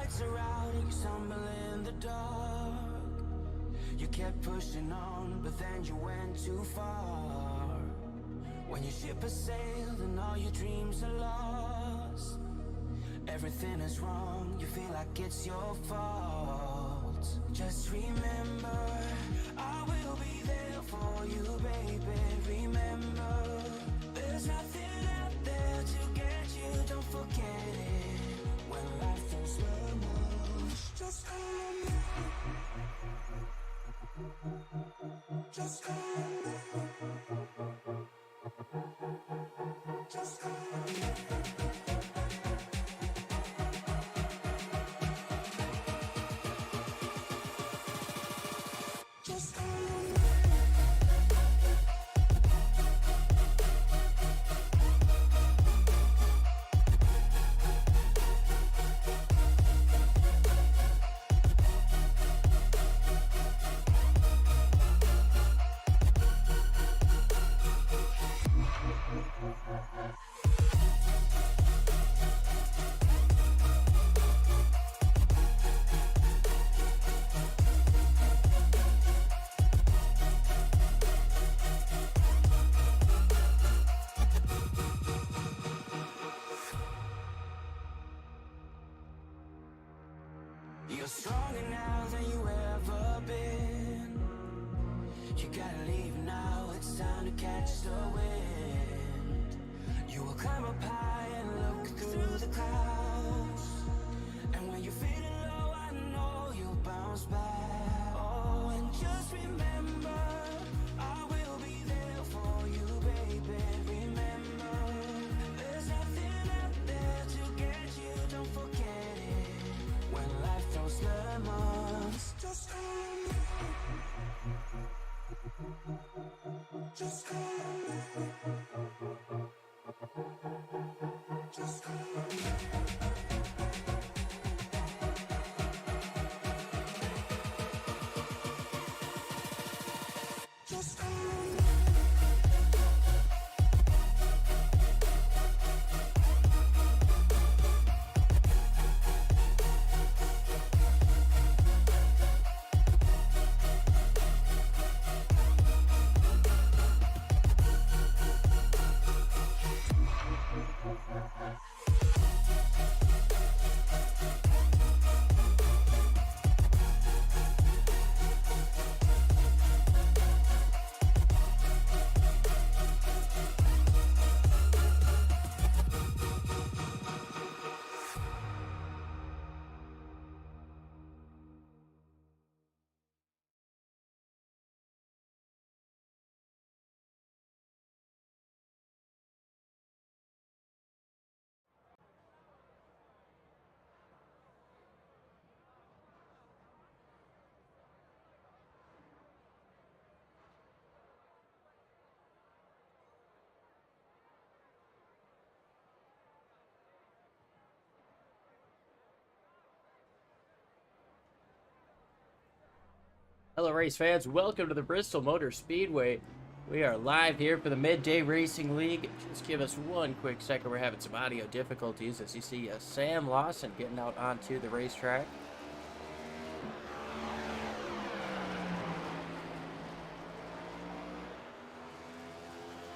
lights are out and you stumble in the dark. You kept pushing on, but then you went too far. When your ship has sailed and all your dreams are lost, everything is wrong, you feel like it's your fault. Just remember, I will be there for you, baby. Remember, there's nothing out there to get you, don't forget it. When life feels lemons, just call on me. Just call on me. Just call on me. Just call on me. You're stronger now than you ever been. You gotta leave now, it's time to catch the wind. You will climb up high and look through the clouds. And when you're feeling low, I know you'll bounce back. Oh, and just remember, I will be there for you, baby. Remember, there's nothing out there to get you, don't forget it. When life throws lemons, just call on me. Just call on me. Just call on me. Just call on me. Hello race fans, welcome to the Bristol Motor Speedway. We are live here for the Midday Racing League. Just give us one quick second, we're having some audio difficulties as you see Sam Lawson getting out onto the racetrack.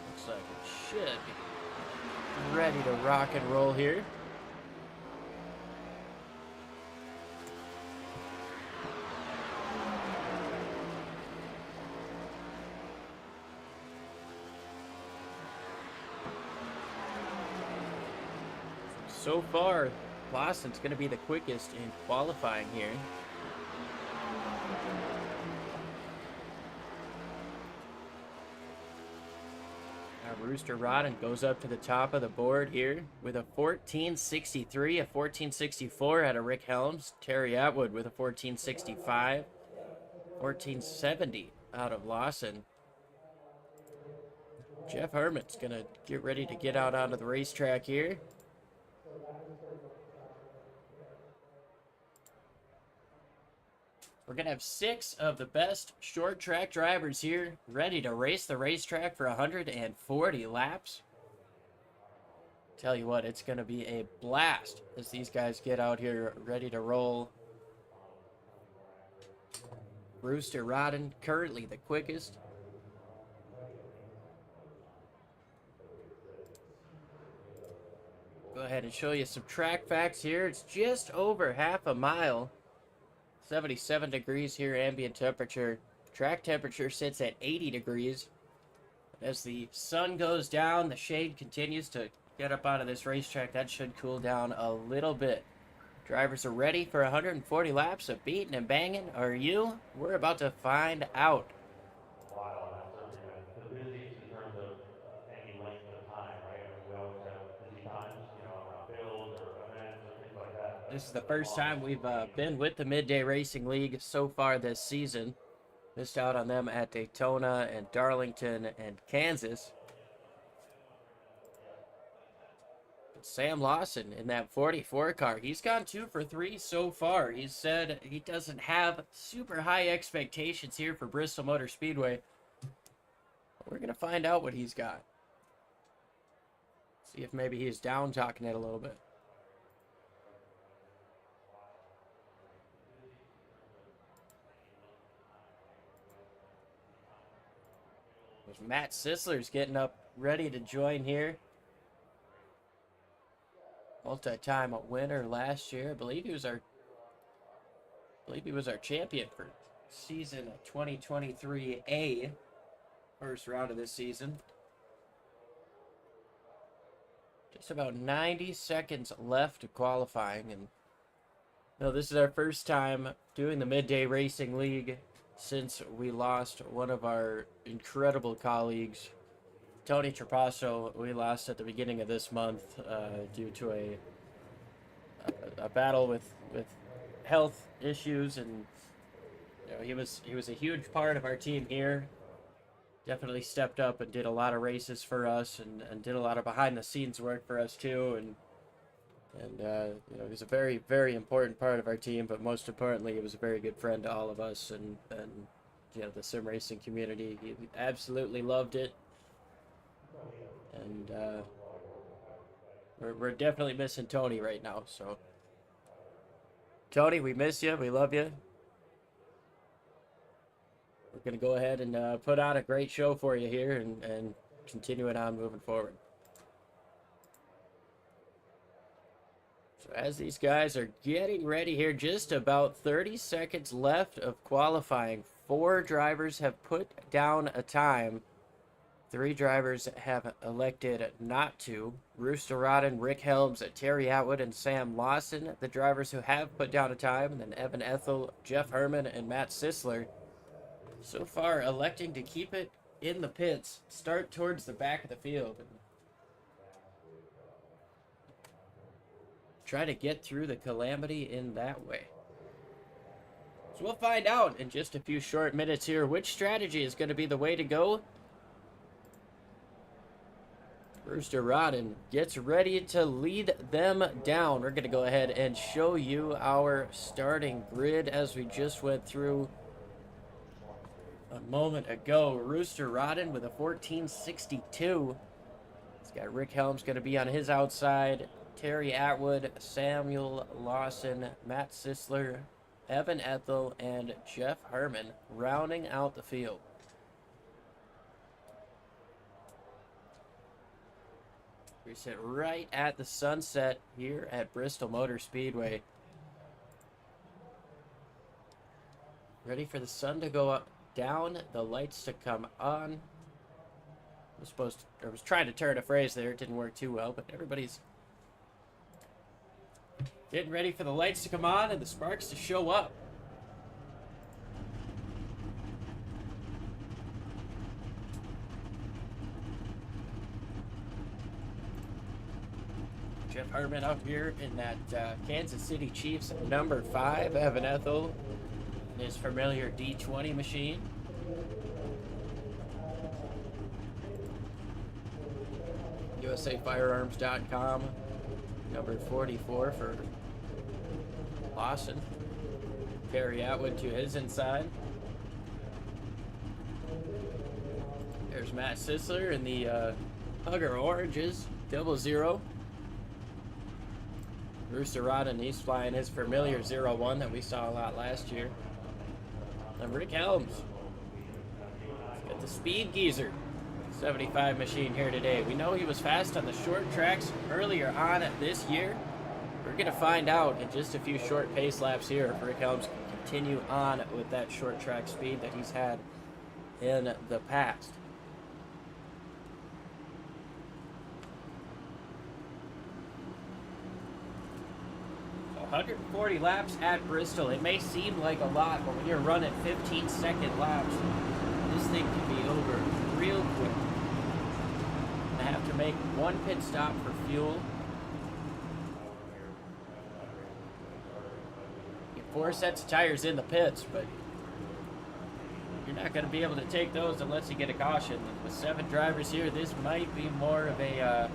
Looks like it should be ready to rock and roll here. So far, Lawson's going to be the quickest in qualifying here. Now Rooster Rodden goes up to the top of the board here with a 1463, a 1464 out of Rick Helms. Terry Atwood with a 1465, 1470 out of Lawson. Jeff Herman's going to get ready to get out onto the racetrack here. We're going to have 6 of the best short track drivers here ready to race the racetrack for 140 laps. Tell you what, it's going to be a blast as these guys get out here ready to roll. Rooster Rodden, currently the quickest. Go ahead and show you some track facts here. It's just over half a mile. 77 degrees here, ambient temperature. Track temperature sits at 80 degrees. As the sun goes down, the shade continues to get up out of this racetrack. That should cool down a little bit. Drivers are ready for 140 laps of beating and banging. Are you? We're about to find out. While and that's certainly been the busiest in terms of any length of time, right? I mean, we always have busy times, you know, around builds or events or things like that. This is the first time we've been with the Midday Racing League so far this season. Missed out on them at Daytona and Darlington and Kansas. Sam Lawson in that 44 car. He's gone 2 for 3 so far. He said he doesn't have super high expectations here for Bristol Motor Speedway. We're going to find out what he's got. See if maybe he's down talking it a little bit. There's Matt Sisler's getting up ready to join here. Multi-time winner last year. I believe he was our champion for season 2023A. First round of this season. Just about 90 seconds left of qualifying, and this is our first time doing the Midday Racing League since we lost one of our incredible colleagues, Tony Trapasso. We lost at the beginning of this month due to a battle with health issues, and he was a huge part of our team here. Definitely stepped up and did a lot of races for us, and did a lot of behind the scenes work for us too, and he's a very, very important part of our team, but most importantly, he was a very good friend to all of us and the sim racing community. He absolutely loved it. And we're definitely missing Tony right now. So, Tony, we miss you. We love you. We're going to go ahead and put on a great show for you here and continue it on moving forward. So as these guys are getting ready here, just about 30 seconds left of qualifying. 4 drivers have put down a time. 3 drivers have elected not to. Rooster Rodden, Rick Helms, Terry Atwood, and Sam Lawson, the drivers who have put down a time. And then Evan Ethel, Jeff Herman, and Matt Sisler, so far electing to keep it in the pits, start towards the back of the field, and try to get through the calamity in that way. So we'll find out in just a few short minutes here which strategy is going to be the way to go. Rooster Rodden gets ready to lead them down. We're going to go ahead and show you our starting grid as we just went through a moment ago. Rooster Rodden with a 1462. He's got Rick Helms going to be on his outside. Terry Atwood, Samuel Lawson, Matt Sisler, Evan Ethel, and Jeff Herman rounding out the field. We sit right at the sunset here at Bristol Motor Speedway. Ready for the sun to go up, down, the lights to come on. I was trying to turn a phrase there. It didn't work too well, but everybody's getting ready for the lights to come on and the sparks to show up. Jeff Herman out here in that Kansas City Chiefs number 5. Evan Ethel, his familiar D20 machine. USAFirearms.com, number 44 for Lawson. Terry Atwood to his inside. There's Matt Sisler in the Hugger Oranges, 00. Rooster Rodden, he's flying his familiar 0-1 that we saw a lot last year. And Rick Helms, he's got the speed geezer 75 machine here today. We know he was fast on the short tracks earlier on this year. We're going to find out in just a few short pace laps here if Rick Helms can continue on with that short track speed that he's had in the past. 140 laps at Bristol. It may seem like a lot, but when you're running 15-second laps, this thing can be over real quick. I have to make one pit stop for fuel. Get 4 sets of tires in the pits, but you're not going to be able to take those unless you get a caution. With 7 drivers here, this might be more of a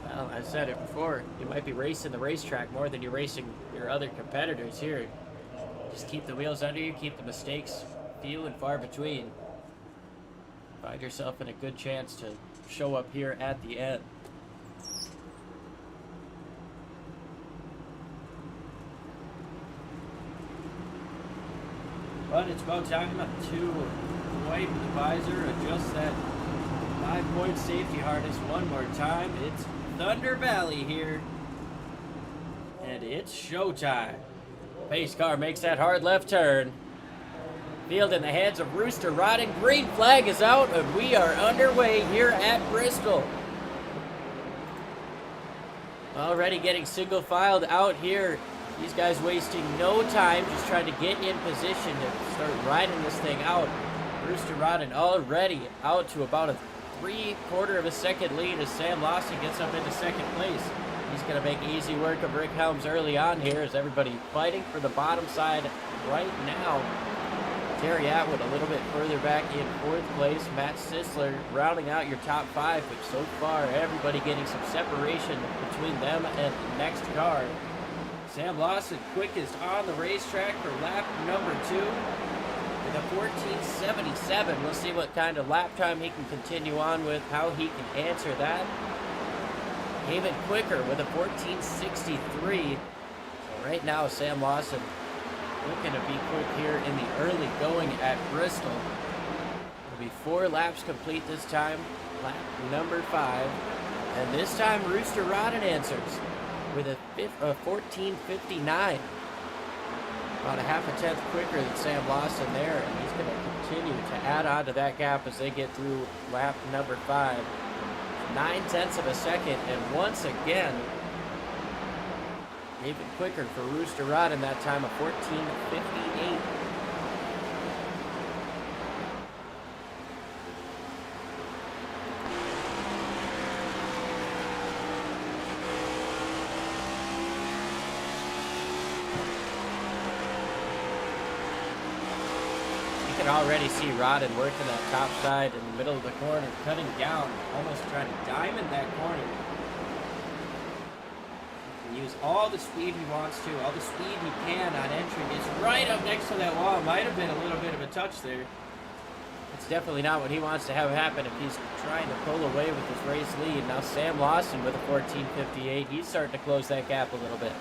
well, I said it before, you might be racing the racetrack more than you're racing your other competitors here. Just keep the wheels under you, keep the mistakes few and far between. Find yourself in a good chance to show up here at the end. But it's about time to wipe the visor, adjust that 5-point safety harness one more time. It's Thunder Valley here, and it's showtime. Pace car makes that hard left turn. Field in the hands of Rooster Rodden. Green flag is out, and we are underway here at Bristol. Already getting single filed out here. These guys wasting no time, just trying to get in position to start riding this thing out. Rooster Rodden already out to about a 3/4 of a second lead as Sam Lawson gets up into second place. He's going to make easy work of Rick Helms early on here as everybody fighting for the bottom side right now. Terry Atwood a little bit further back in 4th place. Matt Sisler rounding out your top 5, but so far everybody getting some separation between them and the next car. Sam Lawson quickest on the racetrack for lap number 2. With a 14:77, we'll see what kind of lap time he can continue on with, how he can answer that. Even quicker with a 14:63. So right now, Sam Lawson looking to be quick here in the early going at Bristol. It'll be 4 laps complete this time, lap number 5. And this time, Rooster Rodden answers with a 14:59. About a 1/2 tenth quicker than Sam Lawson there, and he's going to continue to add on to that gap as they get through lap number 5. 9/10 of a second, and once again, even quicker for Rooster Rodden, that time of 14:58. Already see Rodden working that top side in the middle of the corner, cutting down, almost trying to diamond that corner. He can use all the speed he wants to, all the speed he can on entry. It's right up next to that wall. Might have been a little bit of a touch there. It's definitely not what he wants to have happen if he's trying to pull away with his race lead. Now Sam Lawson with a 14:58. He's starting to close that gap a little bit.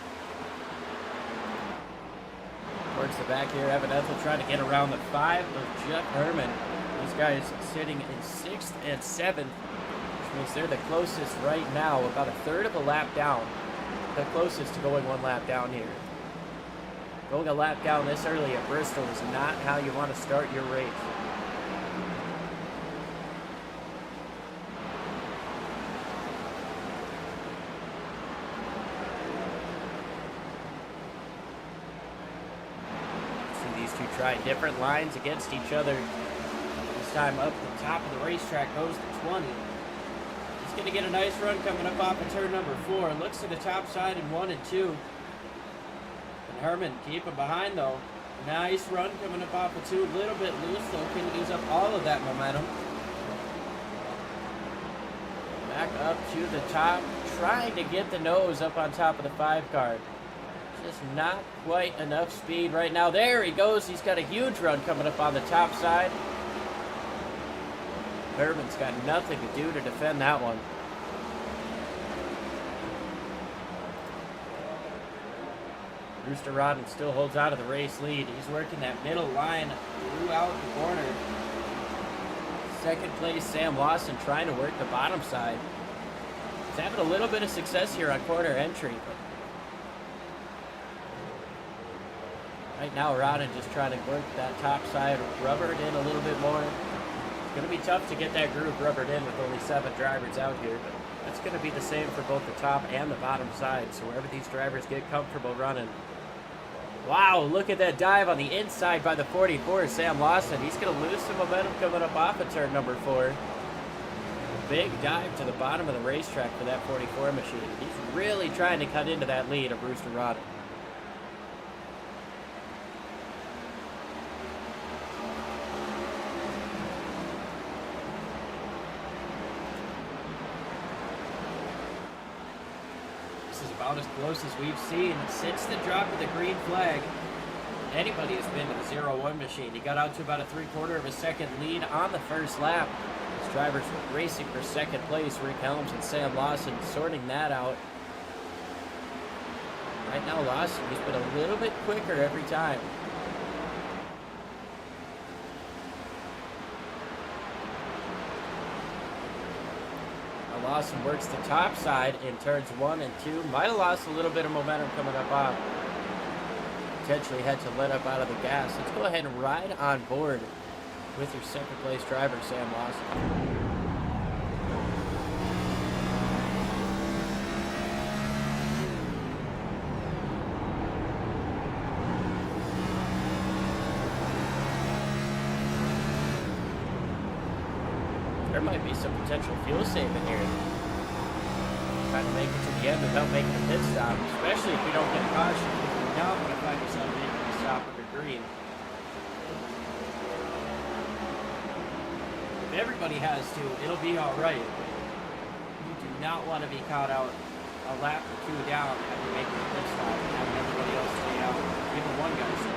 Towards the back here, Evan Ethel trying to get around the 5 of Jeff Herman. These guys sitting in 6th and 7th, which means they're the closest right now, about a 1/3 of a lap down. The closest to going 1 lap down here. Going a lap down this early at Bristol is not how you want to start your race. Try different lines against each other. This time up the top of the racetrack goes the 20. He's going to get a nice run coming up off of turn number 4. Looks to the top side in 1 and 2. And Herman keep him behind though. Nice run coming up off of 2. A little bit loose though. Can use up all of that momentum. Back up to the top. Trying to get the nose up on top of the 5 car. Just not quite enough speed right now. There he goes. He's got a huge run coming up on the top side. Herman's got nothing to do to defend that one. Rooster Rodden still holds on to the race lead. He's working that middle line throughout the corner. Second place, Sam Lawson trying to work the bottom side. He's having a little bit of success here on corner entry, but right now Rodden just trying to work that top side, rubbered in a little bit more. It's going to be tough to get that groove rubbered in with only 7 drivers out here, but that's going to be the same for both the top and the bottom side. So wherever these drivers get comfortable running. Wow, look at that dive on the inside by the 44, Sam Lawson. He's going to lose some momentum coming up off of turn number 4. Big dive to the bottom of the racetrack for that 44 machine. He's really trying to cut into that lead of Rooster Rodden. About as close as we've seen since the drop of the green flag. Anybody has been to the 0-1 machine. He got out to about a 3/4 of a second lead on the first lap. His drivers were racing for second place. Rick Helms and Sam Lawson sorting that out. Right now, Lawson has been a little bit quicker every time. Lawson works the top side in turns 1 and 2. Might have lost a little bit of momentum coming up off. Potentially had to let up out of the gas. Let's go ahead and ride on board with your second place driver, Sam Lawson. There might be some potential fuel saving here. Trying to make it to the end without making a pit stop, especially if we don't get a caution. You're not going to find yourself making a stop under green. If everybody has to, it'll be all right. You do not want to be caught out a lap or 2 down after making a pit stop and having everybody else stay out. Even one guy stay.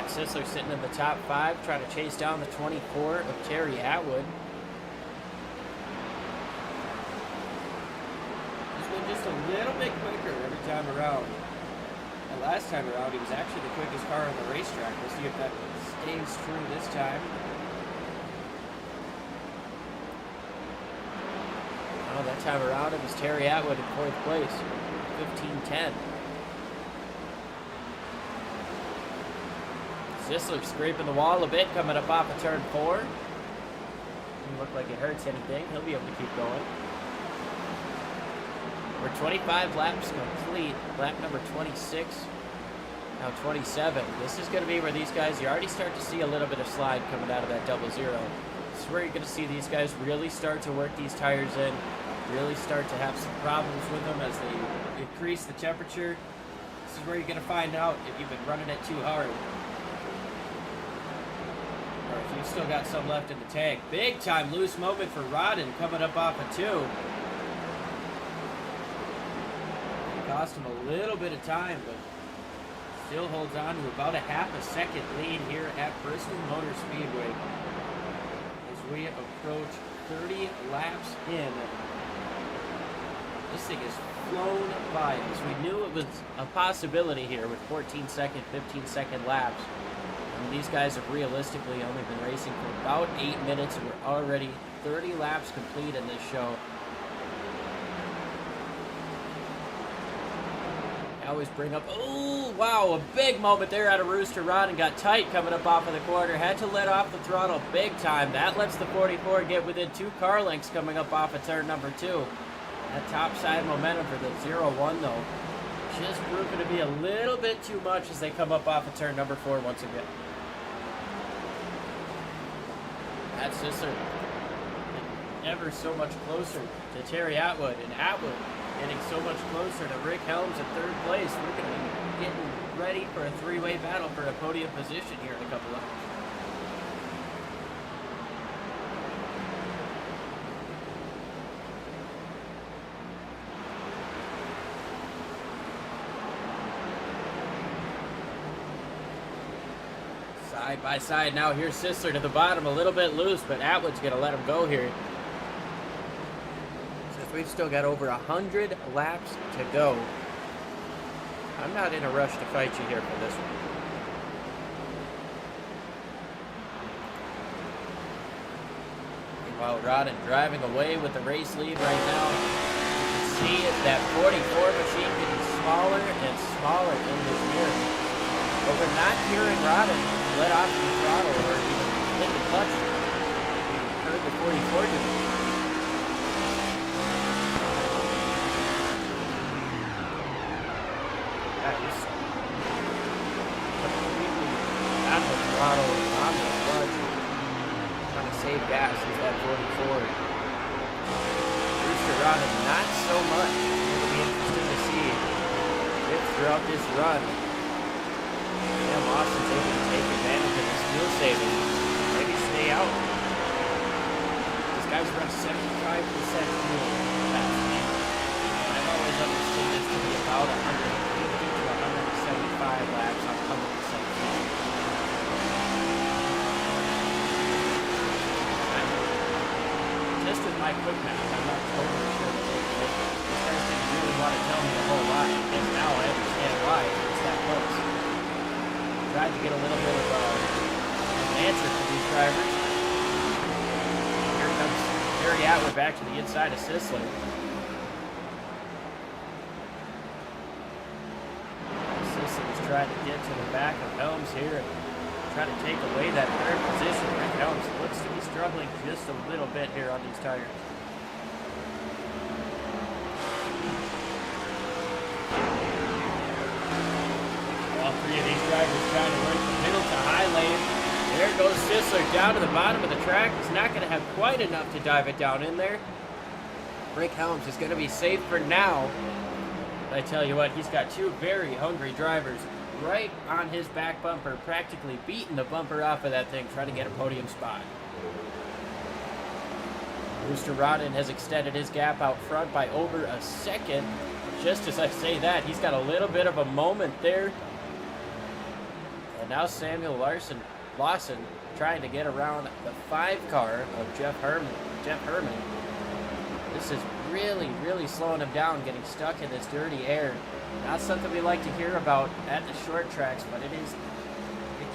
Sisler sitting in the top 5, trying to chase down the 24 of Terry Atwood. He's been just a little bit quicker every time around. And last time around, he was actually the quickest car on the racetrack. We'll see if that stays true this time. Oh, that time around, it was Terry Atwood in 4th place, 15:10. Zisler scraping the wall a bit, coming up off of turn 4. Doesn't look like it hurts anything. He'll be able to keep going. We're 25 laps complete. Lap number 26. Now 27. This is going to be where these guys, you already start to see a little bit of slide coming out of that 0-0. This is where you're going to see these guys really start to work these tires in. Really start to have some problems with them as they increase the temperature. This is where you're going to find out if you've been running it too hard. Or if you've still got some left in the tank. Big time loose moment for Rodden coming up off of 2. It cost him a little bit of time, but still holds on to about a half a second lead here at Bristol Motor Speedway. As we approach 30 laps in. This thing has flown by us. We knew it was a possibility here with 14-second, 15-second laps. And these guys have realistically only been racing for about 8 minutes, and we're already 30 laps complete in this show. I always bring up, oh, wow, a big moment there out of Rooster Rodden. Got tight coming up off of the corner. Had to let off the throttle big time. That lets the 44 get within 2 car lengths coming up off of turn number 2. That top side momentum for the 0-1, though, just proving to be a little bit too much as they come up off of turn number 4 once again. That's Sisler ever so much closer to Terry Atwood, and Atwood getting so much closer to Rick Helms in 3rd place. We're going to be getting ready for a 3-way battle for a podium position here in a couple of hours. Side by side now. Here's Sisler to the bottom, a little bit loose, but Atwood's going to let him go here. We've still got over 100 laps to go. I'm not in a rush to fight you here for this one. Meanwhile, Rodden driving away with the race lead right now. You can see that 44 machine getting smaller and smaller in his mirror. But we're not hearing Rodden let off the throttle or even hit the clutch. We heard the 44 do it. He's completely on the throttle, on the clutch, trying to save gas with that 44. Brewster Rodden, not so much. It'll be interesting to see if throughout this run, Lawson's able to take advantage of his fuel saving. Maybe stay out. These guys run 75% fuel capacity. I've always understood this to be about 150 to 175 laps on 100% fuel. Just with my quick math, I'm not totally sure that they can make it. These guys didn't really want to tell me a whole lot, and now I understand why it's that close. Tried to get a little bit of an answer from these drivers. Here comes Harry Atwood back to the inside of Sisler. Sisler's trying to get to the back of Helms here and try to take away that third position. Rick Helms looks to be struggling just a little bit here on these tires. All three of these drivers trying to work the middle to high lane. There goes Sisler down to the bottom of the track. He's not going to have quite enough to dive it down in there. Rick Helms is going to be safe for now. But I tell you what, he's got two very hungry drivers right on his back bumper, practically beating the bumper off of that thing, trying to get a podium spot. Brewster Rodden has extended his gap out front by over a second. Just as I say that, he's got a little bit of a moment there. And now Samuel Lawson trying to get around the 5 car of Jeff Herman. This is really, really slowing him down, getting stuck in this dirty air. Not something we like to hear about at the short tracks, but it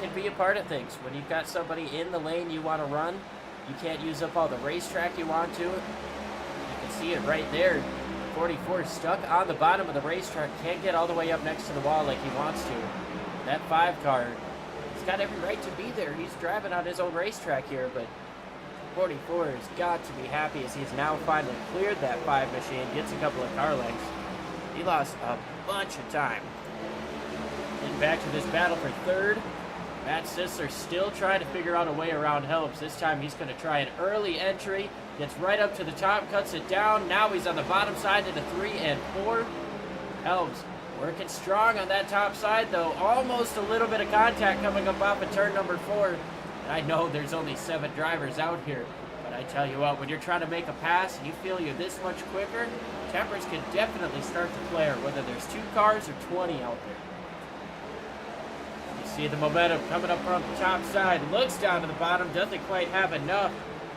can be a part of things. When you've got somebody in the lane you want to run, you can't use up all the racetrack you want to. You can see it right there. 44 is stuck on the bottom of the racetrack, can't get all the way up next to the wall like he wants to. That 5 car, he's got every right to be there. He's driving on his own racetrack here, but 44 has got to be happy as he's now finally cleared that 5 machine, gets a couple of car lengths. He lost a bunch of time. Getting back to this battle for third. Matt Sisler still trying to figure out a way around Helms. This time he's going to try an early entry. Gets right up to the top, cuts it down. Now he's on the bottom side into 3 and 4. Helms working strong on that top side, though. Almost a little bit of contact coming up off of turn number 4. And I know there's only 7 drivers out here, but I tell you what, when you're trying to make a pass and you feel you're this much quicker, tempers can definitely start to flare, whether there's 2 cars or 20 out there. You see the momentum coming up from the top side, looks down to the bottom, doesn't quite have enough.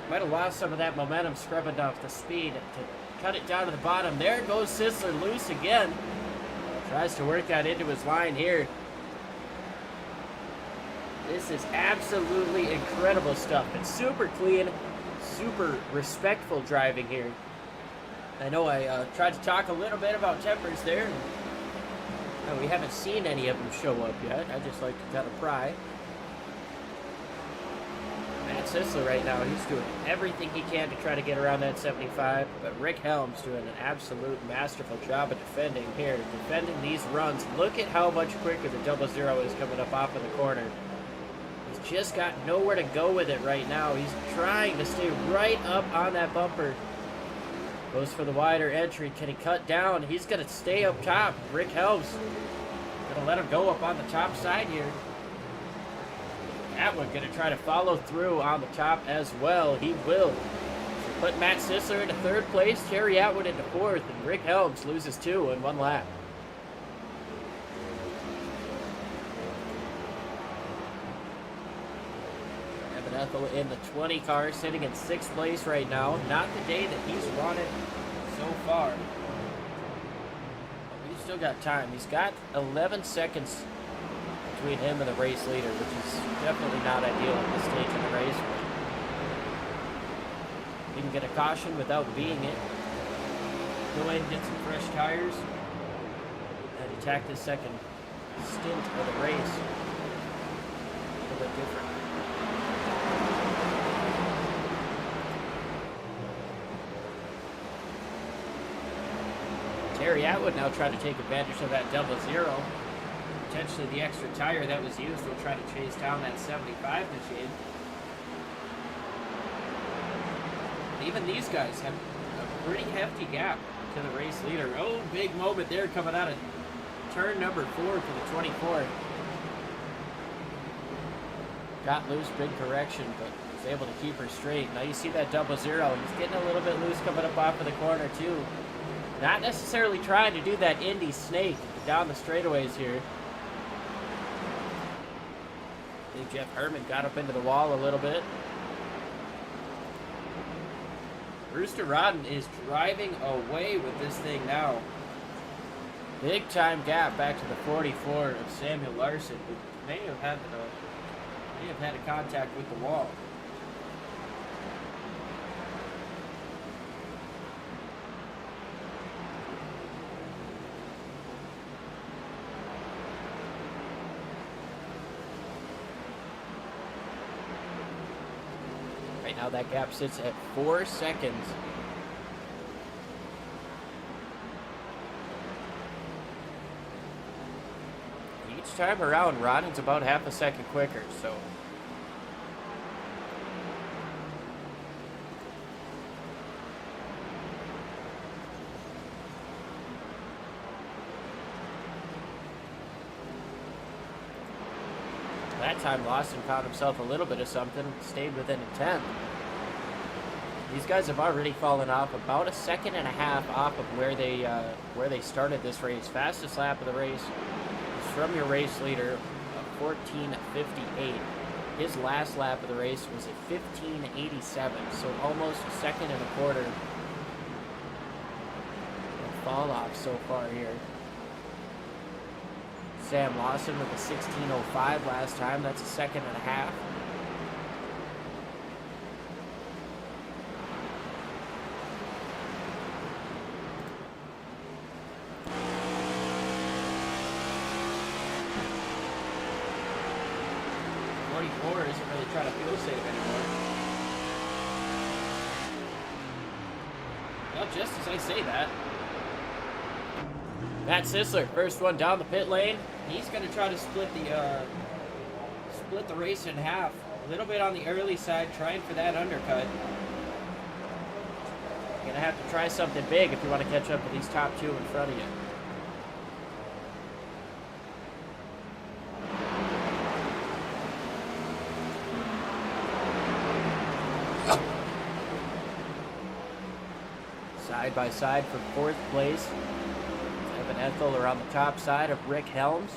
Might have lost some of that momentum, scrubbing off the speed to cut it down to the bottom. There goes Sisler loose again. Tries to work that into his line here. This is absolutely incredible stuff. It's super clean, super respectful driving here. I know I tried to talk a little bit about tempers there. And we haven't seen any of them show up yet. I just like to kind of pry. Matt Sisler right now, he's doing everything he can to try to get around that 75. But Rick Helms doing an absolute masterful job of defending here. Defending these runs. Look at how much quicker the 00 is coming up off of the corner. He's just got nowhere to go with it right now. He's trying to stay right up on that bumper. Goes for the wider entry. Can he cut down? He's going to stay up top. Rick Helms going to let him go up on the top side here. Atwood going to try to follow through on the top as well. He will. Put Matt Sisler into 3rd place, Terry Atwood into 4th, and Rick Helms loses 2 in 1 lap. Evan Ethel in the 20 car, sitting in 6th place right now. Not the day that he's wanted so far. But we've still got time. He's got 11 seconds between him and the race leader, which is definitely not ideal at this stage of the race. But he can get a caution without being it. Go in and get some fresh tires and attack this second stint of the race. A little bit different. Terry Atwood now trying to take advantage of that double zero. Potentially the extra tire that was used will try to chase down that 75 machine. Even these guys have a pretty hefty gap to the race leader. Oh, big moment there coming out of turn number 4 for the 24. Got loose, big correction, but was able to keep her straight. Now you see that double zero. He's getting a little bit loose coming up off of the corner too. Not necessarily trying to do that Indy snake down the straightaways here. I think Jeff Herman got up into the wall a little bit. Rooster Rodden is driving away with this thing now. Big time gap back to the 44 of Samuel Larson, who may have had a contact with the wall. Right now that gap sits at 4 seconds. Each time around, Rodden's about half a second quicker, so. That time Lawson found himself a little bit of something, stayed within a tenth. These guys have already fallen off about a second and a half off of where they started this race. Fastest lap of the race is from your race leader, 14:58. His last lap of the race was at 15:87, so almost a second and a quarter of fall off so far here. Sam Lawson with a 16:05 last time. That's a second and a half. Isn't really trying to fuel save anymore. Well, just as I say that, Matt Sisler, first one down the pit lane. He's going to try to split the race in half. A little bit on the early side, trying for that undercut. You're going to have to try something big if you want to catch up with these top two in front of you. Side by side for fourth place. Evan Ethel are on the top side of Rick Helms.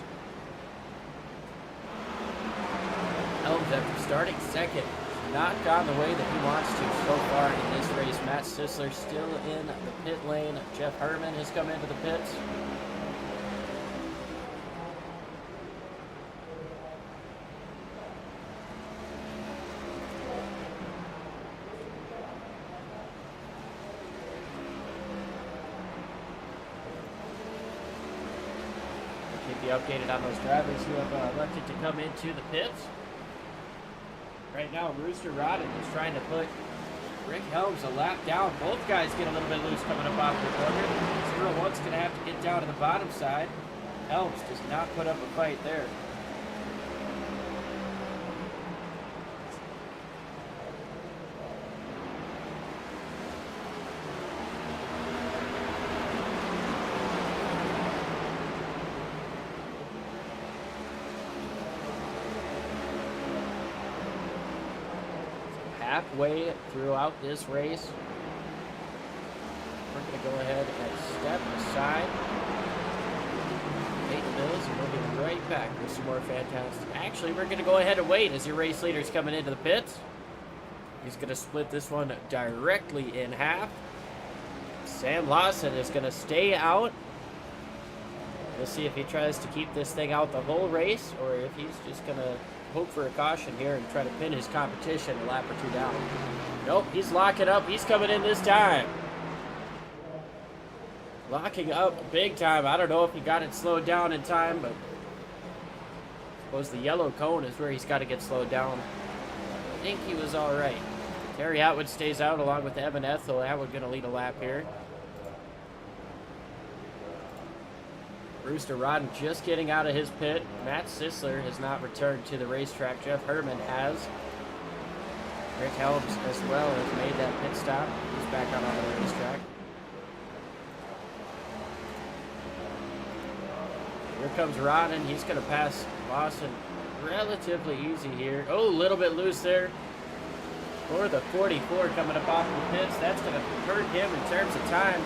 Helms, after starting second, not gone the way that he wants to so far in this race. Matt Sisler still in the pit lane. Jeff Herman has come into the pits. Keep you updated on those drivers who have elected to come into the pits. Right now, Rooster Rodden is trying to put Rick Helms a lap down. Both guys get a little bit loose coming up off the corner. 0-1's going to have to get down to the bottom side. Helms does not put up a fight there. Halfway throughout this race, we're going to go ahead and step aside, pay the bills, and we'll be right back with some more fantastic. Actually, we're going to go ahead and wait as your race leader's coming into the pits. He's going to split this one directly in half. Sam Lawson is going to stay out. We'll see if he tries to keep this thing out the whole race or if he's just going to hope for a caution here and try to pin his competition a lap or two down. Nope, he's locking up. He's coming in this time. Locking up big time. I don't know if he got it slowed down in time, but I suppose the yellow cone is where he's got to get slowed down. I think he was all right. Terry Atwood stays out along with Evan Ethel. Atwood going to lead a lap here. Brewster Rodden just getting out of his pit. Matt Sisler has not returned to the racetrack. Jeff Herman has. Rick Helms as well has made that pit stop. He's back out on the racetrack. Here comes Rodden. He's going to pass Lawson relatively easy here. Oh, a little bit loose there. For the 44 coming up off the pits. That's going to hurt him in terms of time.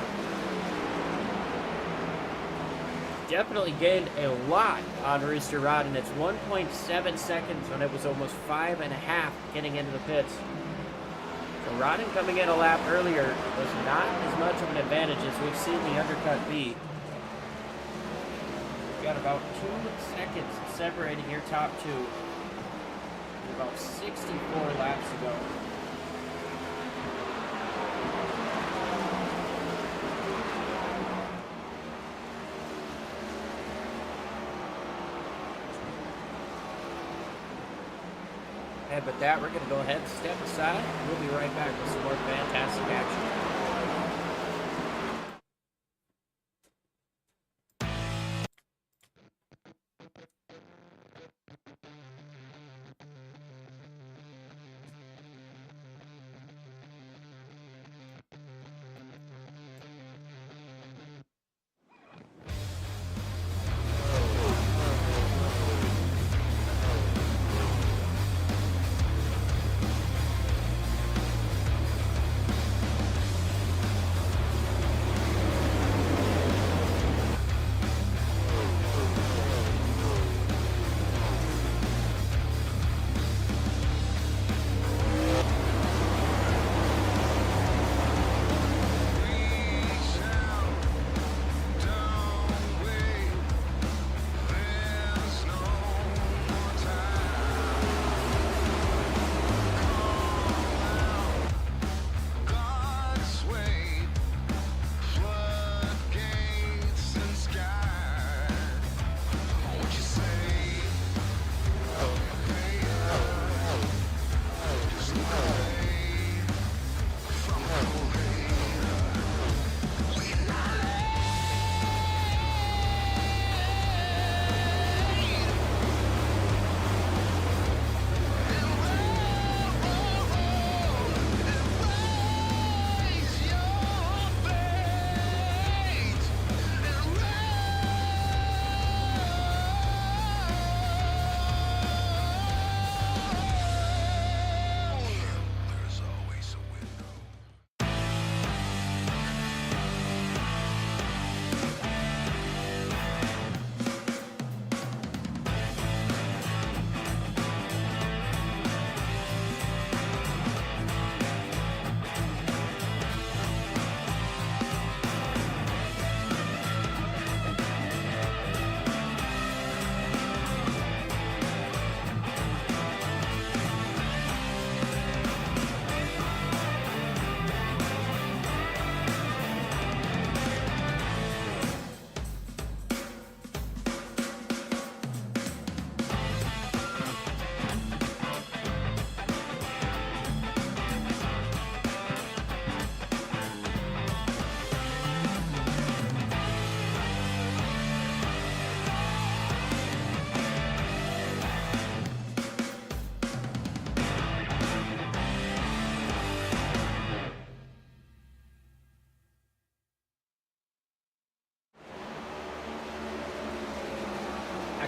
Definitely gained a lot on Rooster Rodden. It's 1.7 seconds when it was almost 5.5 getting into the pits. So Rodden coming in a lap earlier was not as much of an advantage as we've seen the undercut be. We've got about 2 seconds separating your top two. About 64 laps to go. And with that, we're going to go ahead and step aside. We'll be right back with some more fantastic action.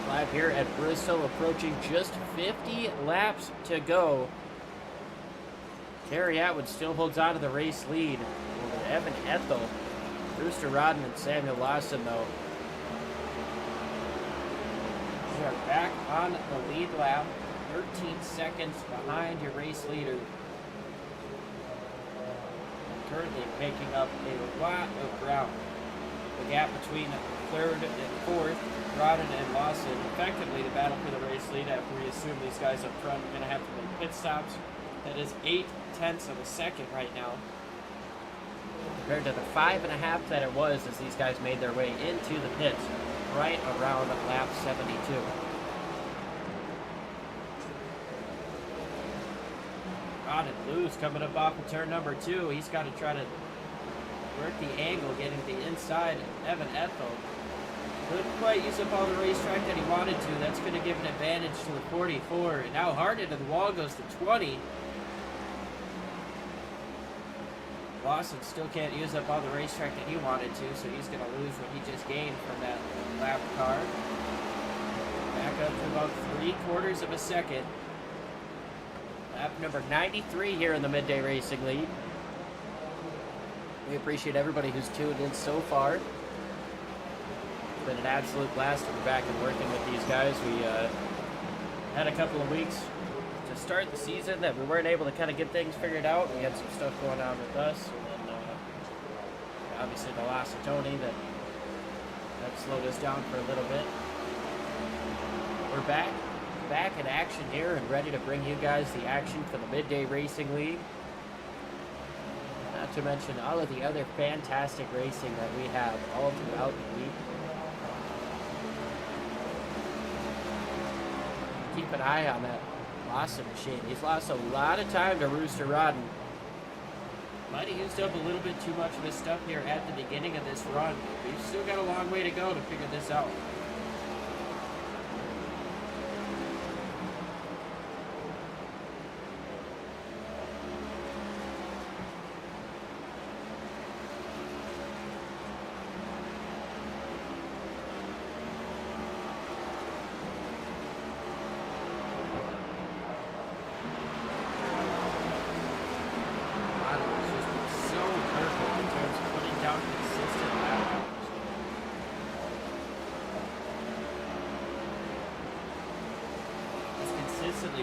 Live here at Bristol, approaching just 50 laps to go. Terry Atwood still holds on to the race lead over Evan Ethel, Brewster Rodden, and Samuel Lawson, though. We are back on the lead lap, 13 seconds behind your race leader. currently making up a lot of ground. The gap between third and fourth, Rodden and Lawson, effectively the battle for the race lead after we assume these guys up front are going to have to make pit stops. That is 0.8 of a second right now, compared to the 5.5 that it was as these guys made their way into the pits right around lap 72. Rodden loose coming up off of turn number 2. He's got to try to work the angle, getting the inside. Evan Ethel couldn't quite use up all the racetrack that he wanted to. That's going to give an advantage to the 44. And now hard into the wall goes the 20. Lawson still can't use up all the racetrack that he wanted to, so he's going to lose what he just gained from that lap car. Back up to about 3/4 of a second. Lap number 93 here in the Midday Racing League. We appreciate everybody who's tuned in so far. It's been an absolute blast to be back and working with these guys. We had a couple of weeks to start the season that we weren't able to kind of get things figured out. We had some stuff going on with us, and then obviously the loss of Tony that slowed us down for a little bit. We're back in action here and ready to bring you guys the action for the Midday Racing League. Not to mention all of the other fantastic racing that we have all throughout the week. Keep an eye on that Lawson machine. He's lost a lot of time to Rooster Rodden. Might have used up a little bit too much of his stuff here at the beginning of this run. We've still got a long way to go to figure this out.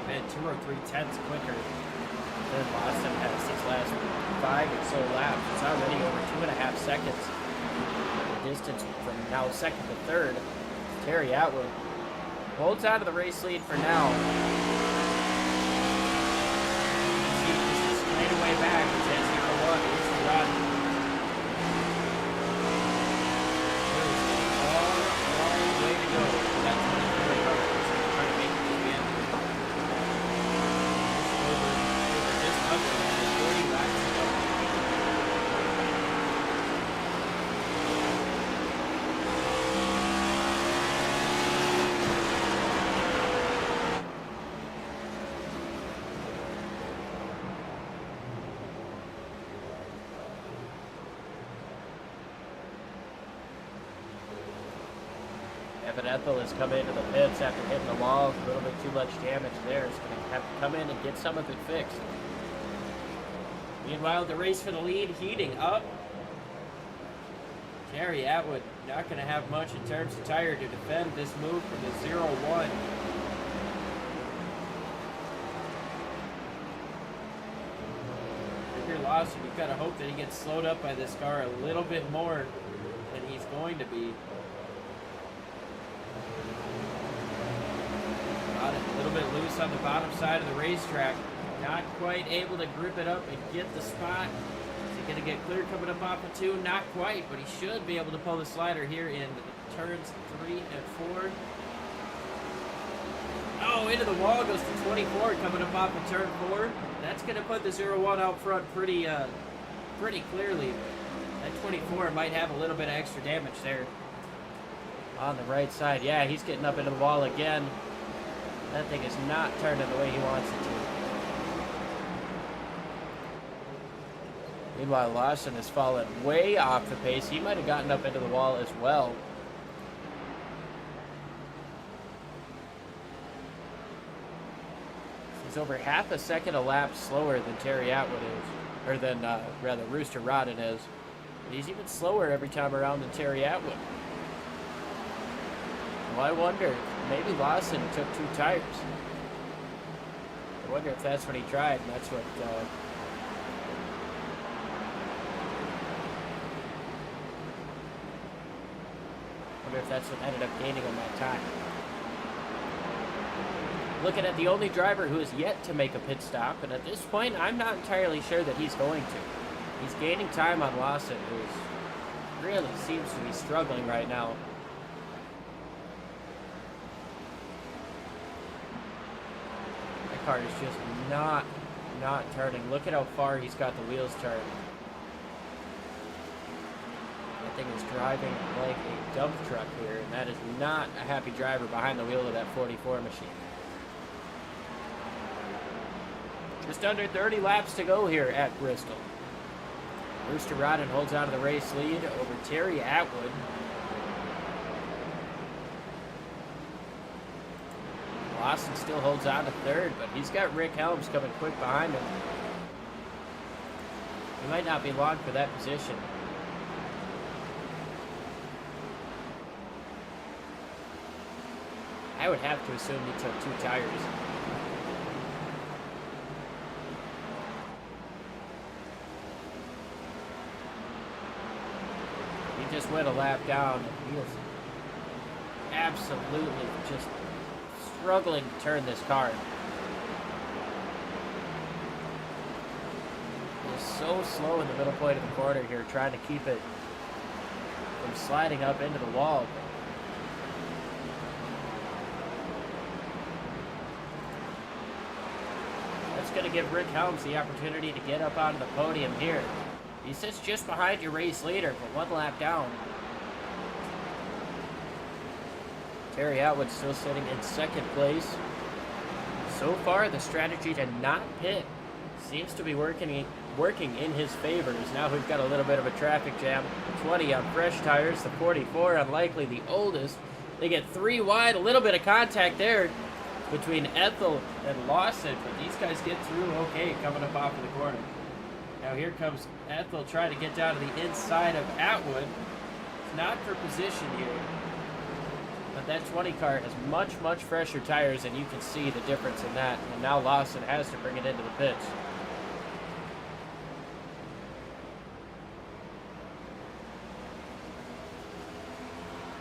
Been 2 or 3/10 quicker than Boston has his last 5 or so laps. It's already over 2.5 seconds. The distance from now second to third. Terry Atwood holds out of the race lead for now. He's straight away back. He says 0-1. Here's the run. There's a long way to go. That's what it's really hard. Trying to make it to the end. Over just 40 laps ago. Evan Ethel has come into the pits after hitting the wall. A little bit too much damage there. He's going to have to come in and get some of it fixed. Meanwhile, the race for the lead heating up. Terry Atwood not going to have much in terms of tire to defend this move from the 0-1. If you're Lawson, you've got to hope that he gets slowed up by this car a little bit more than he's going to be. Got it a little bit loose on the bottom side of the racetrack. Not quite able to grip it up and get the spot. Is he going to get clear coming up off of 2? Not quite, but he should be able to pull the slider here in turns 3 and 4. Oh, into the wall goes the 24 coming up off of turn 4. That's going to put the 0-1 out front pretty clearly. That 24 might have a little bit of extra damage there. On the right side, yeah, he's getting up into the wall again. That thing is not turning the way he wants it to. Meanwhile, Lawson has fallen way off the pace. He might have gotten up into the wall as well. He's over half a second a lap slower than Terry Atwood is. Or than, rather, Rooster Rodden is. But he's even slower every time around than Terry Atwood. Well, I wonder, maybe Lawson took 2 tires. I wonder if that's what he tried, and that's what wonder if that's what ended up gaining him that time. Looking at the only driver who has yet to make a pit stop, and at this point, I'm not entirely sure that he's going to. He's gaining time on Lawson, who really seems to be struggling right now. That car is just not turning. Look at how far he's got the wheels turned. That thing is driving like a dump truck here, and that is not a happy driver behind the wheel of that 44 machine. Just under 30 laps to go here at Bristol. Rooster Rodden holds out of the race lead over Terry Atwood. Lawson still holds on to third, but he's got Rick Helms coming quick behind him. He might not be long for that position. I would have to assume he took 2 tires. He just went a lap down, and he is absolutely just struggling to turn this car. He's so slow in the middle point of the corner here, trying to keep it from sliding up into the wall. That's going to give Rick Helms the opportunity to get up onto the podium here. He sits just behind your race leader, but 1 lap down. Terry Atwood still sitting in 2nd place. So far, the strategy to not pit seems to be working in his favor. Now we've got a little bit of a traffic jam. 20 on fresh tires, the 44 unlikely the oldest. They get 3 wide, a little bit of contact there between Ethel and Lawson, but these guys get through okay coming up off of the corner. Now here comes Ethel trying to get down to the inside of Atwood. It's not for position here. But that 20 car has much fresher tires, and you can see the difference in that. And now Lawson has to bring it into the pits.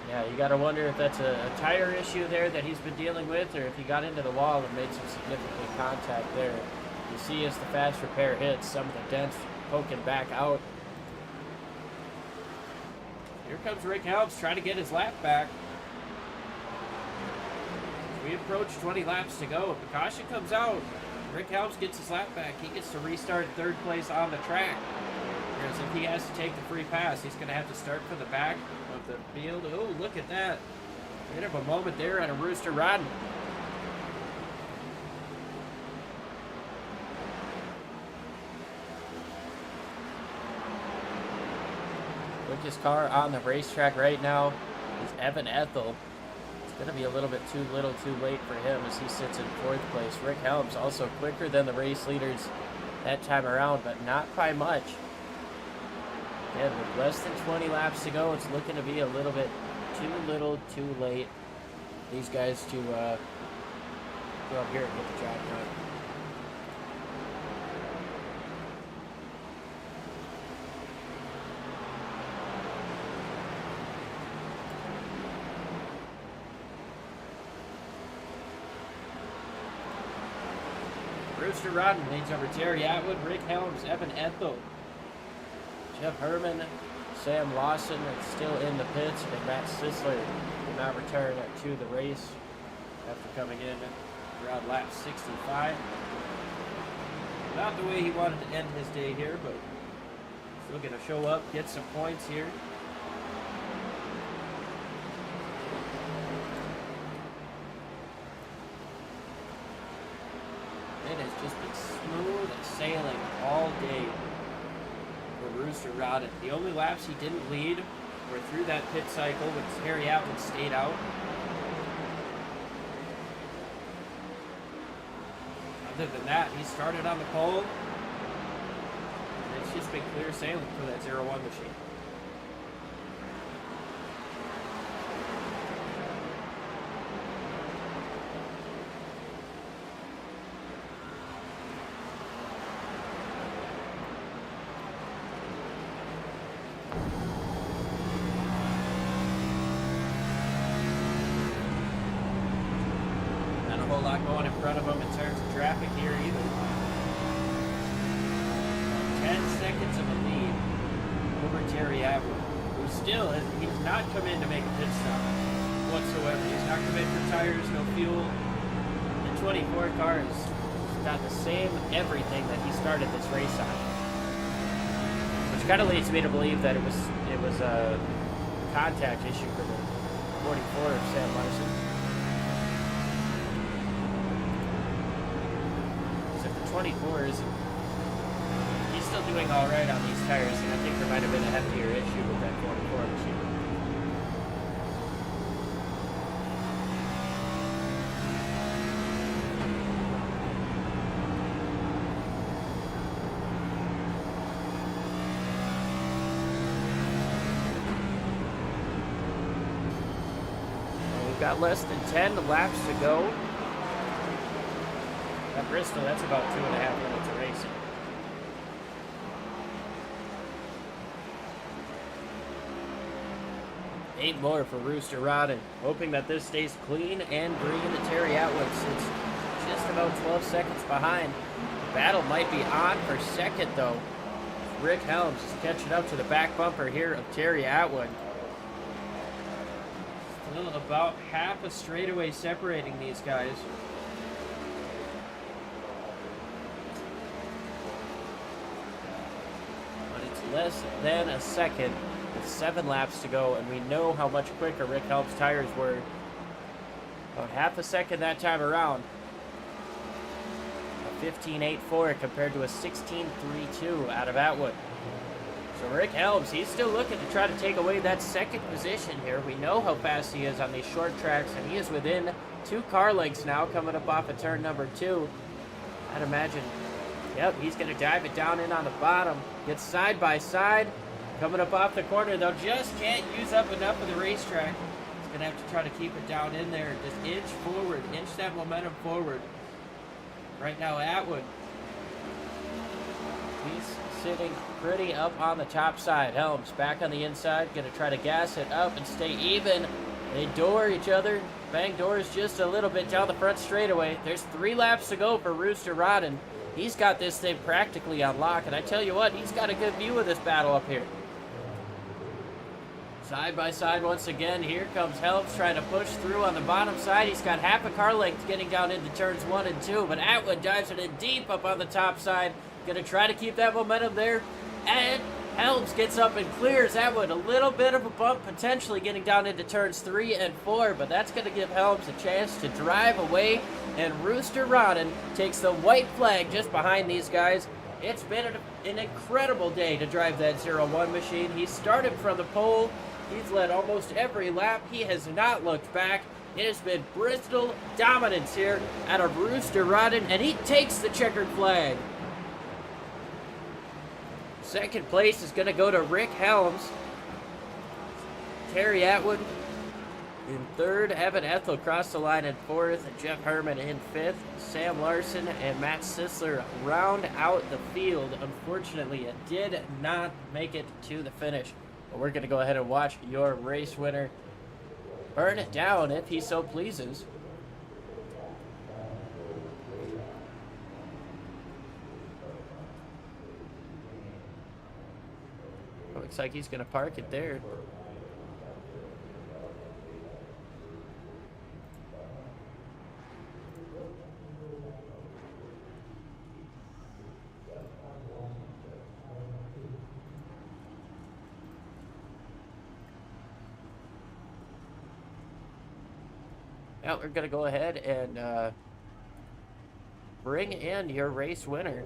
Yeah, you got to wonder if that's a tire issue there that he's been dealing with, or if he got into the wall and made some significant contact there. You see as the fast repair hits, some of the dents poking back out. Here comes Rick Helms trying to get his lap back. We approach 20 laps to go. If the caution comes out, Rick Helms gets his lap back. He gets to restart 3rd place on the track. Whereas if he has to take the free pass, he's going to have to start from the back of the field. Oh, look at that. Bit of a moment there on a Rooster Rodden. Quickest car on the racetrack right now is Evan Ethel. Going to be a little bit too little too late for him as he sits in 4th place. Rick Helms also quicker than the race leaders that time around, but not by much. Again, with less than 20 laps to go, it's looking to be a little bit too little too late. These guys to go up here and get the job done. Rooster Rodden leads over Terry Atwood, Rick Helms, Evan Ethel, Jeff Herman, Sam Lawson is still in the pits, and Matt Sisler will not return to the race after coming in around lap 65. Not the way he wanted to end his day here, but still going to show up, get some points here. It has just been smooth sailing all day for Rooster Rodden. The only laps he didn't lead were through that pit cycle when Terry Atwood stayed out. Other than that, he started on the pole. And it's just been clear sailing for that 0-1 machine. whole lot going in front of him in terms of traffic here either. 10 seconds of a lead over Terry Atwood, who still he's not come in to make a pit stop whatsoever. He's not come in for tires, no fuel. The 24 car has got the same everything that he started this race on, which kind of leads me to believe that it was a contact issue for the 44 of Sam Larson. Except the 24 he's still doing all right on these tires, and I think there might have been a heftier issue with that 44 machine. Got less than 10 laps to go. At Bristol, that's about 2.5 minutes of racing. Eight more for Rooster Rodden, hoping that this stays clean and green to Terry Atwood. It's just about 12 seconds behind. The battle might be on for second, though. Rick Helms is catching up to the back bumper here of Terry Atwood. Still about half a straightaway separating these guys. But it's less than a second with 7 laps to go, and we know how much quicker Rick Helms' tires were. About half a second that time around. A 15.84 compared to a 16.32 out of Atwood. So Rick Helms, he's still looking to try to take away that second position here. We know how fast he is on these short tracks, and he is within 2 car lengths now coming up off of turn number 2. I'd imagine, yep, he's going to dive it down in on the bottom. Gets side by side, coming up off the corner. They'll just can't use up enough of the racetrack. He's going to have to try to keep it down in there. Just inch forward, inch that momentum forward. Right now, Atwood, he's sitting pretty up on the top side. Helms back on the inside, gonna try to gas it up and stay even. They door each other, bang doors just a little bit down the front straightaway. There's 3 laps to go for Rooster Rodden. He's got this thing practically on lock, and I tell you what, he's got a good view of this battle up here. Side by side once again. Here comes Helms trying to push through on the bottom side. He's got half a car length getting down into turns 1 and 2, but Atwood dives it in deep up on the top side. Gonna try to keep that momentum there, and Helms gets up and clears Atwood. A little bit of a bump, potentially getting down into turns 3 and 4, but that's gonna give Helms a chance to drive away, and Rooster Rodden takes the white flag just behind these guys. It's been an incredible day to drive that 01 machine. He started from the pole. He's led almost every lap. He has not looked back. It has been Bristol dominance here out of Rooster Rodden, and he takes the checkered flag. Second place is going to go to Rick Helms. Terry Atwood in third. Evan Ethel crossed the line in fourth. Jeff Herman in fifth. Sam Larson and Matt Sisler round out the field. Unfortunately, it did not make it to the finish. But we're going to go ahead and watch your race winner burn it down if he so pleases. Looks like he's going to park it there. Now we're going to go ahead and bring in your race winner.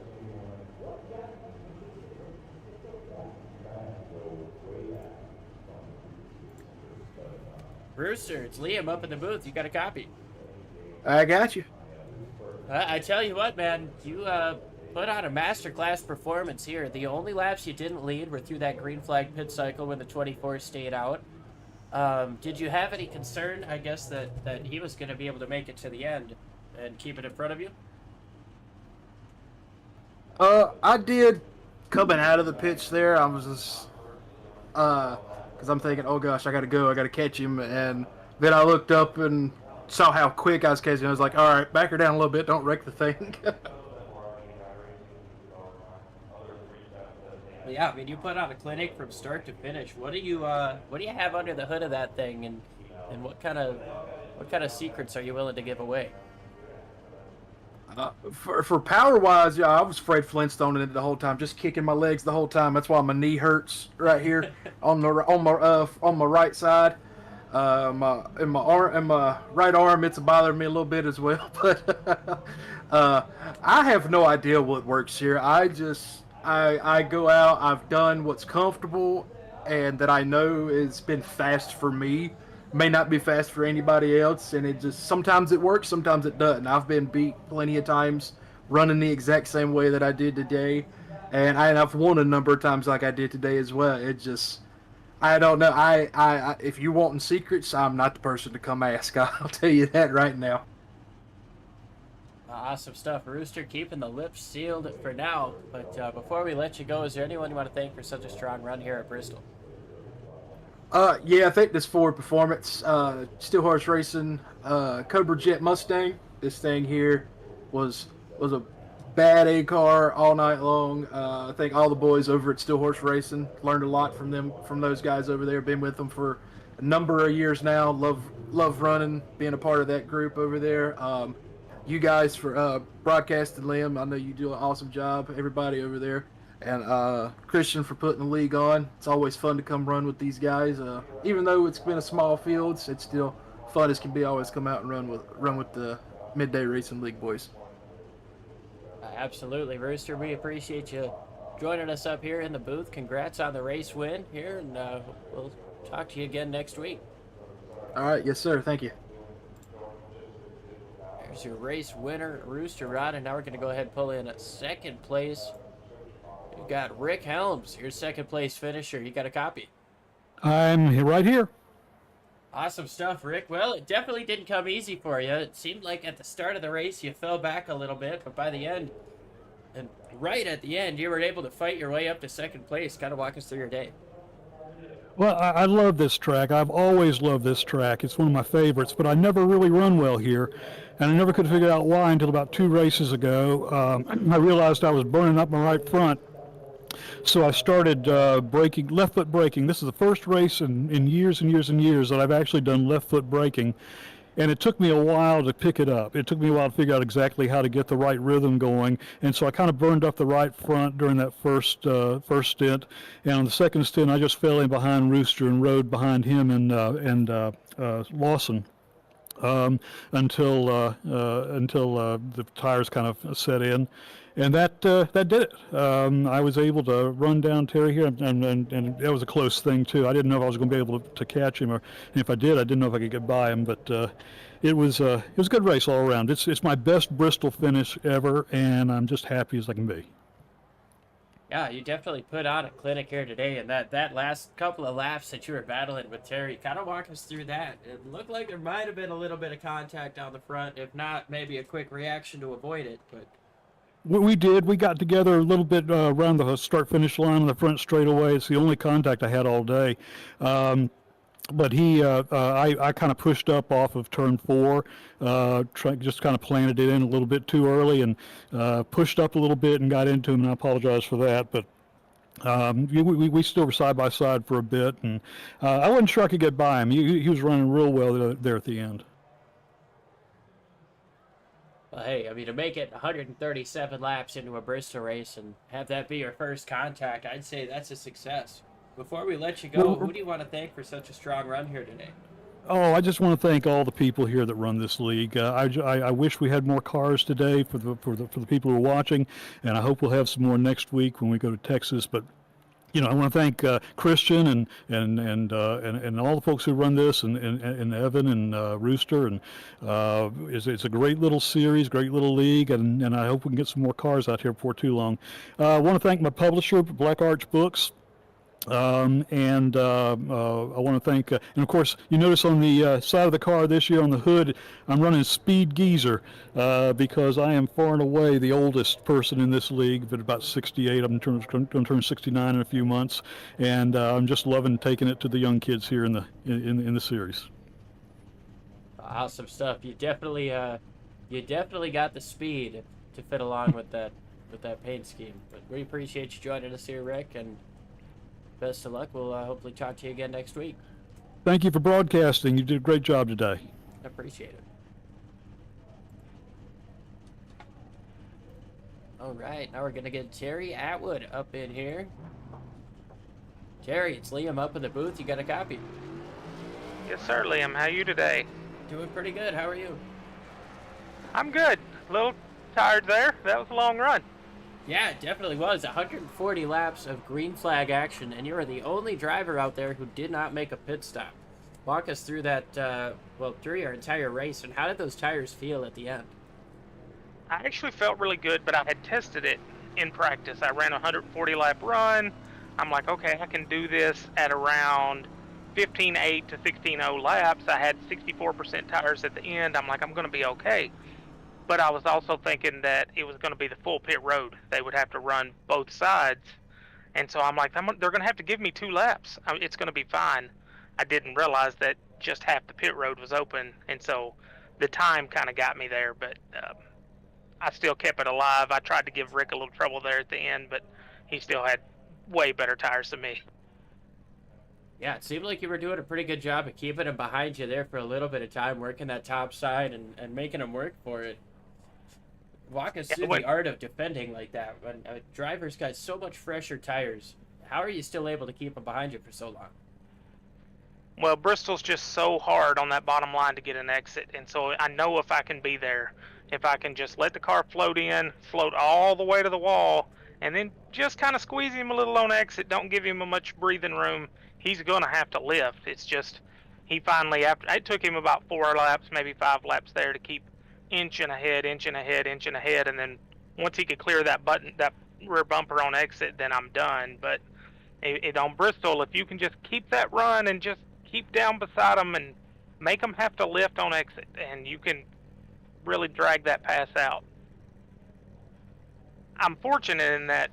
Brewster, it's Liam up in the booth. You got a copy? I got you. I tell you what, man, you put on a masterclass performance here. The only laps you didn't lead were through that green flag pit cycle when the 24 stayed out. Did you have any concern, I guess, that he was going to be able to make it to the end and keep it in front of you? I did coming out of the pitch there. I was just, because I'm thinking, oh gosh, I got to go. I got to catch him. And then I looked up and saw how quick I was catching. I was like, all right, back her down a little bit. Don't wreck the thing. A little bit more arcade iRacing going on. Other three steps that they Well, yeah, I mean, you put on a clinic from start to finish. What do you have under the hood of that thing, and what kind of secrets are you willing to give away? For power wise, yeah, I was Fred Flintstone in it the whole time, just kicking my legs the whole time. That's why my knee hurts right here on my right side. In my right arm, it's bothering me a little bit as well. But I have no idea what works here. I go out. I've done what's comfortable, and that I know has been fast for me. May not be fast for anybody else, and it just sometimes it works, sometimes it doesn't. I've been beat plenty of times running the exact same way that I did today, and I've won a number of times like I did today as well. It just I don't know. If you wanting secrets, I'm not the person to come ask. I'll tell you that right now. Awesome stuff, Rooster. Keeping the lips sealed for now. But before we let you go, is there anyone you want to thank for such a strong run here at Bristol? Yeah, I think this Ford Performance, Steel Horse Racing, Cobra Jet Mustang. This thing here was a bad A car all night long. I think all the boys over at Steel Horse Racing learned a lot from those guys over there. Been with them for a number of years now. Love running, being a part of that group over there. You guys for broadcasting, Liam. I know you do an awesome job. Everybody over there. And Christian for putting the league on. It's always fun to come run with these guys. Even though it's been a small field, it's still fun as can be. Always come out and run with the Midday Racing League boys. Absolutely, Rooster. We appreciate you joining us up here in the booth. Congrats on the race win here, and we'll talk to you again next week. All right, yes sir. Thank you. There's your race winner, Rooster Rod, and now we're going to go ahead and pull in a second place. You got Rick Helms, your second place finisher. You got a copy. I'm right here. Awesome stuff, Rick. Well, it definitely didn't come easy for you. It seemed like at the start of the race you fell back a little bit, but by the end, and right at the end, you were able to fight your way up to second place. Kind of walk us through your day. Well, I love this track. I've always loved this track. It's one of my favorites, but I never really run well here, and I never could figure out why until about 2 races ago. I realized I was burning up my right front. So I started braking, left foot braking. This is the first race in years and years and years that I've actually done left foot braking. And it took me a while to pick it up. It took me a while to figure out exactly how to get the right rhythm going. And so I kind of burned up the right front during that first stint. And on the second stint, I just fell in behind Rooster and rode behind him and Lawson. Until the tires kind of set in, and that did it. I was able to run down Terry here, and that was a close thing too. I didn't know if I was going to be able to catch him, and if I did, I didn't know if I could get by him. But it was a good race all around. It's my best Bristol finish ever, and I'm just happy as I can be. Yeah, you definitely put on a clinic here today, and that last couple of laps that you were battling with Terry, kind of walk us through that. It looked like there might have been a little bit of contact down the front, if not maybe a quick reaction to avoid it. But we did. We got together a little bit around the start-finish line on the front straightaway. It's the only contact I had all day. But I kind of pushed up off of turn 4, just kind of planted it in a little bit too early, and pushed up a little bit and got into him, and I apologize for that. But we still were side by side for a bit, and I wasn't sure I could get by him. He was running real well there at the end. well, hey, I mean, to make it 137 laps into a Bristol race and have that be your first contact, I'd say that's a success. Before we let you go, who do you want to thank for such a strong run here today? Oh, I just want to thank all the people here that run this league. I wish we had more cars today for the people who are watching, and I hope we'll have some more next week when we go to Texas. But I want to thank Christian and all the folks who run this, and Evan and Rooster, and it's a great little series, great little league, and I hope we can get some more cars out here before too long. I want to thank my publisher, Black Arch Books. I want to thank, and of course, you notice on the side of the car this year on the hood, I'm running Speed Geezer because I am far and away the oldest person in this league, but about 68. I'm going to turn 69 in a few months, and I'm just loving taking it to the young kids here in the series. Awesome stuff. You definitely got the speed to fit along with that paint scheme. But we appreciate you joining us here, Rick, and best of luck. We'll hopefully talk to you again next week. Thank you for broadcasting. You did a great job today. Appreciate it. All right, now we're gonna get Terry Atwood up in here. Terry, it's Liam up in the booth. You got a copy? Yes, sir, Liam. How you today? Doing pretty good. How are you? I'm good. A little tired there. That was a long run. Yeah, it definitely was. 140 laps of green flag action, and you are the only driver out there who did not make a pit stop. Walk us through that, through your entire race, and how did those tires feel at the end? I actually felt really good, but I had tested it in practice. I ran a 140 lap run. I'm like, okay, I can do this at around 15.8 to 16.0 laps. I had 64% tires at the end. I'm like, I'm going to be okay. But I was also thinking that it was going to be the full pit road. They would have to run both sides. And so I'm like, they're going to have to give me 2 laps. It's going to be fine. I didn't realize that just half the pit road was open. And so the time kind of got me there. But I still kept it alive. I tried to give Rick a little trouble there at the end, but he still had way better tires than me. Yeah, it seemed like you were doing a pretty good job of keeping him behind you there for a little bit of time, working that top side and making him work for it. Walk us through the art of defending like that. When a driver's got so much fresher tires, how are you still able to keep them behind you for so long? Well, Bristol's just so hard on that bottom line to get an exit, and so I know if I can be there, if I can just let the car float in, float all the way to the wall, and then just kind of squeeze him a little on exit, don't give him much breathing room, he's going to have to lift. It's just, he finally, after it took him about 4 laps, maybe 5 laps there to keep inching ahead, and then once he could clear that rear bumper on exit, then I'm done. But on Bristol, if you can just keep that run and just keep down beside them and make them have to lift on exit, and you can really drag that pass out. I'm fortunate in that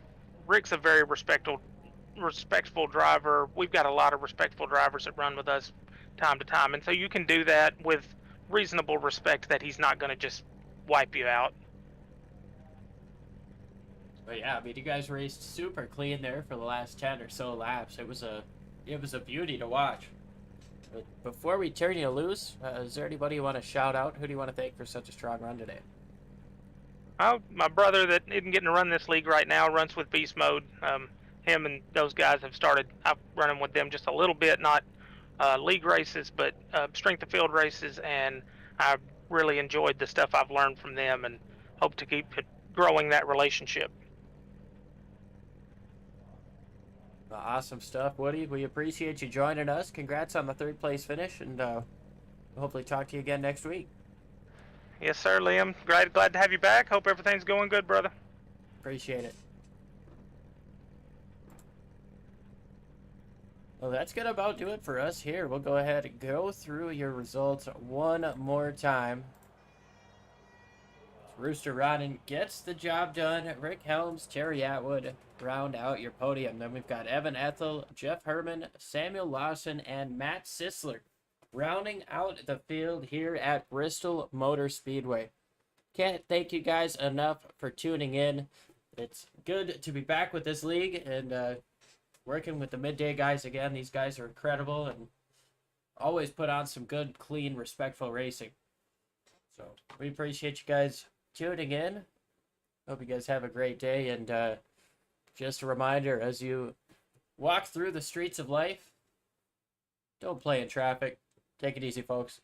Rick's a very respectful driver. We've got a lot of respectful drivers that run with us time to time, and so you can do that with reasonable respect that he's not going to just wipe you out. But yeah, I mean, you guys raced super clean there for the last 10 or so laps. It was a beauty to watch. But before we turn you loose, is there anybody you want to shout out? Who do you want to thank for such a strong run today? Oh, my brother that isn't getting to run this league right now runs with Beast Mode. Him and those guys have started. I've running with them just a little bit, not league races, but strength of field races, and I really enjoyed the stuff I've learned from them and hope to keep growing that relationship. Awesome stuff, Woody. We appreciate you joining us. Congrats on the 3rd place finish, and we'll hopefully talk to you again next week. Yes, sir, Liam. Glad to have you back. Hope everything's going good, brother. Appreciate it. Well, that's going to about do it for us here. We'll go ahead and go through your results one more time. Rooster Rodden gets the job done. Rick Helms, Terry Atwood round out your podium. Then we've got Evan Ethel, Jeff Herman, Samuel Lawson, and Matt Sisler rounding out the field here at Bristol Motor Speedway. Can't thank you guys enough for tuning in. It's good to be back with this league and working with the midday guys again. These guys are incredible and always put on some good, clean, respectful racing. So we appreciate you guys tuning in. Hope you guys have a great day. And just a reminder, as you walk through the streets of life, don't play in traffic. Take it easy, folks.